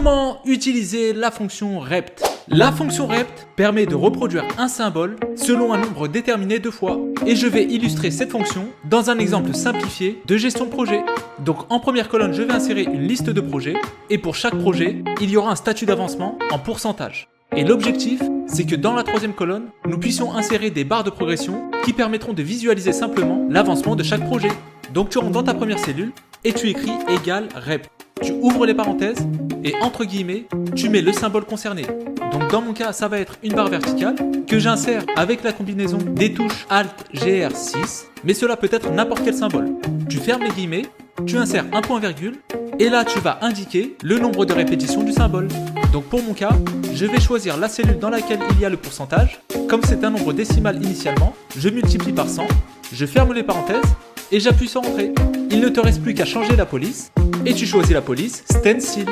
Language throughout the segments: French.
Comment utiliser la fonction rept? La fonction rept permet de reproduire un symbole selon un nombre déterminé de fois. Et je vais illustrer cette fonction dans un exemple simplifié de gestion de projet. Donc en première colonne, je vais insérer une liste de projets. Et pour chaque projet, il y aura un statut d'avancement en pourcentage. Et l'objectif, c'est que dans la troisième colonne, nous puissions insérer des barres de progression qui permettront de visualiser simplement l'avancement de chaque projet. Donc tu rentres dans ta première cellule et tu écris égal rept. Tu ouvres les parenthèses et entre guillemets, tu mets le symbole concerné. Donc dans mon cas, ça va être une barre verticale que j'insère avec la combinaison des touches Alt GR6, mais cela peut être n'importe quel symbole. Tu fermes les guillemets, tu insères un point virgule et là tu vas indiquer le nombre de répétitions du symbole. Donc pour mon cas, je vais choisir la cellule dans laquelle il y a le pourcentage. Comme c'est un nombre décimal initialement, je multiplie par 100, je ferme les parenthèses et j'appuie sur Entrée. Il ne te reste plus qu'à changer la police et tu choisis la police Stencil.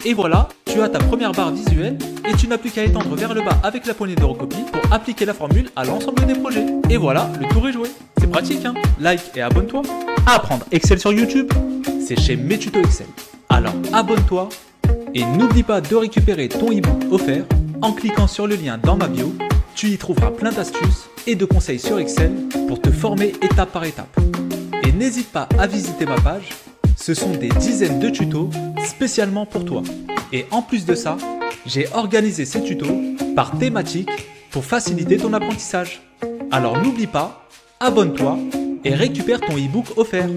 Et voilà, tu as ta première barre visuelle et tu n'as plus qu'à étendre vers le bas avec la poignée de recopie pour appliquer la formule à l'ensemble des projets. Et voilà, le tour est joué. C'est pratique, hein? Like et abonne-toi. À apprendre Excel sur YouTube, c'est chez Mes Tutos Excel. Alors abonne-toi et n'oublie pas de récupérer ton e-book offert en cliquant sur le lien dans ma bio. Tu y trouveras plein d'astuces et de conseils sur Excel pour te former étape par étape. Et n'hésite pas à visiter ma page, ce sont des dizaines de tutos spécialement pour toi. Et en plus de ça, j'ai organisé ces tutos par thématique pour faciliter ton apprentissage. Alors n'oublie pas, abonne-toi et récupère ton e-book offert.